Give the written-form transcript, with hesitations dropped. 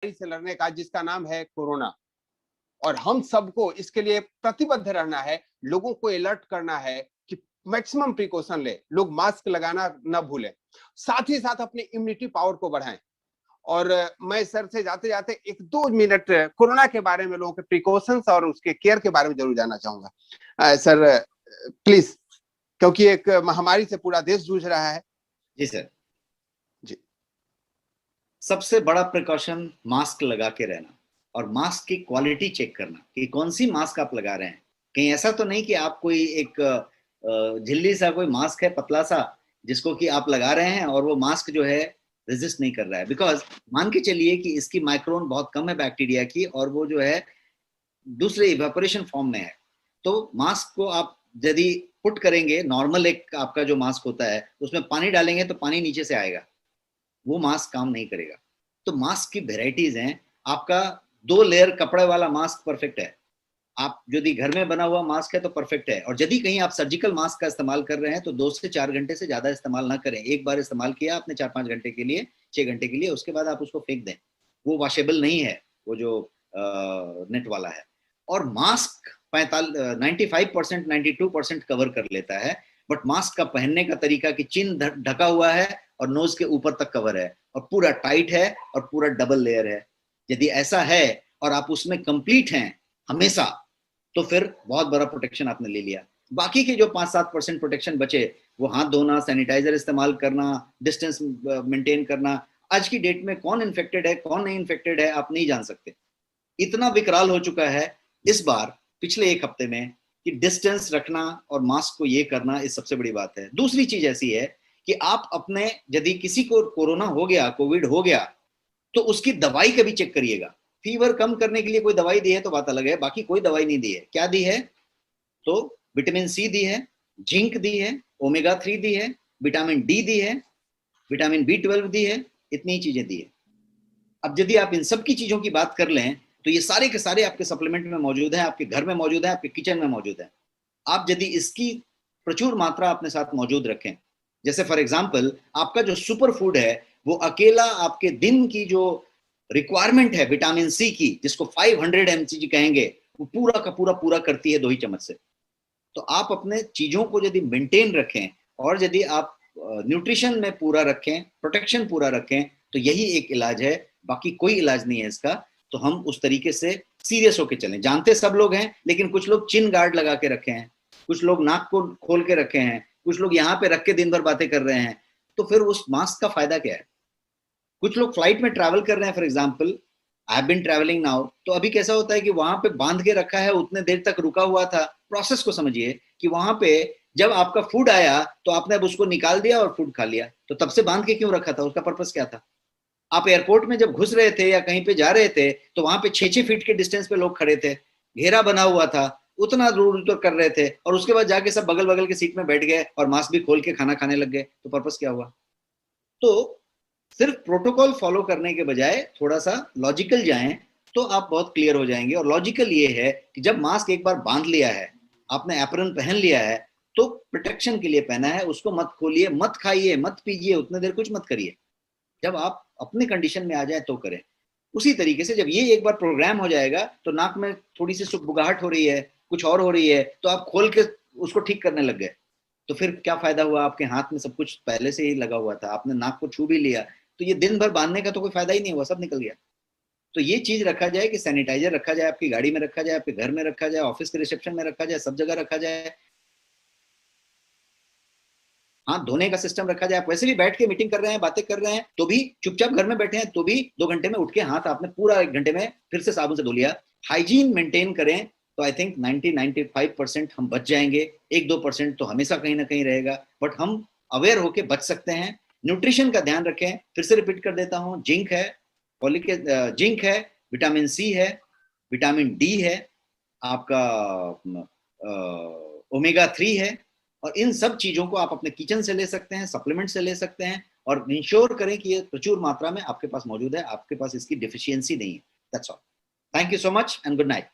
से लड़ने का, जिसका नाम है कोरोना। और हम सबको इसके लिए प्रतिबद्ध रहना है, लोगों को अलर्ट करना है कि मैक्सिमम प्रिकॉशन ले, लोग मास्क लगाना न भूलें, साथ ही साथ अपनी इम्यूनिटी पावर को बढ़ाएं। और मैं सर से जाते जाते 1-2 मिनट कोरोना के बारे में, लोगों के प्रिकॉशंस और उसके केयर के बारे में जरूर जानना चाहूंगा। सर प्लीज, क्योंकि एक महामारी से पूरा देश जूझ रहा है। जी सर। जी, सबसे बड़ा प्रिकॉशन मास्क लगा के रहना और मास्क की क्वालिटी चेक करना कि कौन सी मास्क आप लगा रहे हैं। कहीं ऐसा तो नहीं कि आप कोई एक झिल्ली सा कोई मास्क है पतला सा जिसको कि आप लगा रहे हैं और वो मास्क जो है रेजिस्ट नहीं कर रहा है। बिकॉज मान के चलिए कि इसकी माइक्रोन बहुत कम है बैक्टीरिया की और वो जो है दूसरे इवेपोरेशन फॉर्म में है, तो मास्क को आप यदि पुट करेंगे, नॉर्मल एक आपका जो मास्क होता है उसमें पानी डालेंगे तो पानी नीचे से आएगा, वो मास्क काम नहीं करेगा। तो मास्क की वेराइटीज हैं। आपका 2 लेयर कपड़े वाला मास्क परफेक्ट है, आप यदि घर में बना हुआ मास्क है तो परफेक्ट है। और यदि कहीं आप सर्जिकल मास्क का इस्तेमाल कर रहे हैं तो 2 से 4 घंटे से ज्यादा इस्तेमाल ना करें। एक बार इस्तेमाल किया आपने 4-5 घंटे के लिए, 6 घंटे के लिए, उसके बाद आप उसको फेंक दें, वो वॉशेबल नहीं है, वो जो नेट वाला है। और मास्क 95% 92% कवर कर लेता है, बट मास्क का पहनने का तरीका कि चिन ढका हुआ है और नोज के ऊपर तक कवर है और पूरा टाइट है और पूरा डबल लेयर है। यदि ऐसा है और आप उसमें कंप्लीट हैं हमेशा, तो फिर बहुत बड़ा प्रोटेक्शन आपने ले लिया। बाकी के जो 5-7% प्रोटेक्शन बचे, वो हाथ धोना, सैनिटाइजर इस्तेमाल करना, डिस्टेंस मेंटेन करना। आज की डेट में कौन इन्फेक्टेड है कौन नहीं इन्फेक्टेड है आप नहीं जान सकते। इतना विकराल हो चुका है इस बार पिछले 1 हफ्ते में कि डिस्टेंस रखना और मास्क को ये करना इस सबसे बड़ी बात है। दूसरी चीज ऐसी है कि आप अपने, यदि किसी को कोरोना हो गया, कोविड हो गया, तो उसकी दवाई कभी चेक करिएगा। फीवर कम करने के लिए कोई दवाई दी है तो बात अलग है, बाकी कोई दवाई नहीं दी है। क्या दी है? तो विटामिन सी दी है, जिंक दी है, ओमेगा 3 दी है, विटामिन डी दी है, विटामिन B12 दी है, इतनी ही चीजें दी है। अब यदि आप इन सब की चीजों की बात कर लें तो ये सारे के सारे आपके सप्लीमेंट में मौजूद है, आपके घर में मौजूद है, आपके किचन में मौजूद है। आप यदि इसकी प्रचुर मात्रा अपने साथ मौजूद रखें, जैसे फॉर एग्जाम्पल आपका जो सुपर फूड है वो अकेला आपके दिन की जो रिक्वायरमेंट है विटामिन सी की, जिसको 500 mg कहेंगे, वो पूरा का पूरा करती है 2 ही चम्मच से। तो आप अपने चीजों को यदि मेंटेन रखें और यदि आप न्यूट्रिशन में पूरा रखें, प्रोटेक्शन पूरा रखें, तो यही एक इलाज है, बाकी कोई इलाज नहीं है इसका। तो हम उस तरीके से सीरियस होकर चलें। जानते सब लोग हैं, लेकिन कुछ लोग चिन गार्ड लगा के रखे हैं, कुछ लोग नाक को खोल के रखे हैं, कुछ लोग यहाँ पे रख के दिन भर बातें कर रहे हैं। तो फिर उस मास्क का फायदा क्या है? कुछ लोग फ्लाइट में ट्रैवल कर रहे हैं, for example I have been travelling now, तो अभी कैसा होता है कि वहां पे बांध के रखा है, उतने देर तक रुका हुआ था। प्रोसेस को समझिए कि वहां पे जब आपका फूड आया तो आपने अब उसको निकाल दिया और फूड खा लिया, तो तब से बांध के क्यों रखा था? उसका पर्पस क्या था? आप एयरपोर्ट में जब घुस रहे थे या कहीं पे जा रहे थे तो वहां पे 6-6 फीट के डिस्टेंस पे लोग खड़े थे, घेरा बना हुआ था, उतना दूर दूर कर रहे थे, और उसके बाद जाके सब बगल बगल के सीट में बैठ गए और मास्क भी खोल के खाना खाने लग गए, तो पर्पस क्या हुआ? तो सिर्फ प्रोटोकॉल फॉलो करने के बजाय थोड़ा सा लॉजिकल जाएं तो आप बहुत क्लियर हो जाएंगे। और लॉजिकल ये है कि जब मास्क एक बार बांध लिया है, आपने एप्रन पहन लिया है, तो प्रोटेक्शन के लिए पहना है, उसको मत खोलिए, मत खाइए, मत पीजिए, उतने देर कुछ मत करिए। जब आप अपने कंडीशन में आ जाए तो करें। उसी तरीके से जब ये एक बार प्रोग्राम हो जाएगा तो नाक में थोड़ी सी सुगबुगाहट हो रही है, कुछ और हो रही है, तो आप खोल के उसको ठीक करने लग गए, तो फिर क्या फायदा हुआ? आपके हाथ में सब कुछ पहले से ही लगा हुआ था, आपने नाक को छू भी लिया, तो ये दिन भर बांधने का तो कोई फायदा ही नहीं हुआ, सब निकल गया। तो ये चीज रखा जाए कि सैनिटाइजर रखा जाए, आपकी गाड़ी में रखा जाए, आपके घर में रखा जाए, ऑफिस के रिसेप्शन में रखा जाए, सब जगह रखा जाए। हाथ धोने का सिस्टम रखा जाए। आप वैसे भी बैठ के मीटिंग कर रहे हैं, बातें कर रहे हैं, तो भी चुपचाप घर में बैठे हैं तो भी 2 घंटे में उठ के हाथ आपने पूरा 1 घंटे में फिर से साबुन से धो लिया। हाइजीन मेंटेन करें तो आई थिंक 90-95% हम बच जाएंगे। 1-2% तो हमेशा कहीं ना कहीं रहेगा, बट हम अवेयर होके बच सकते हैं। न्यूट्रिशन का ध्यान रखें, फिर से रिपीट कर देता हूँ, जिंक है, जिंक है, विटामिन सी है, विटामिन डी है, आपका ओमेगा 3 है, और इन सब चीजों को आप अपने किचन से ले सकते हैं, सप्लीमेंट से ले सकते हैं, और इंश्योर करें कि ये प्रचुर मात्रा में आपके पास मौजूद है, आपके पास इसकी डिफिशियंसी नहीं है। That's all. Thank you so much and good night.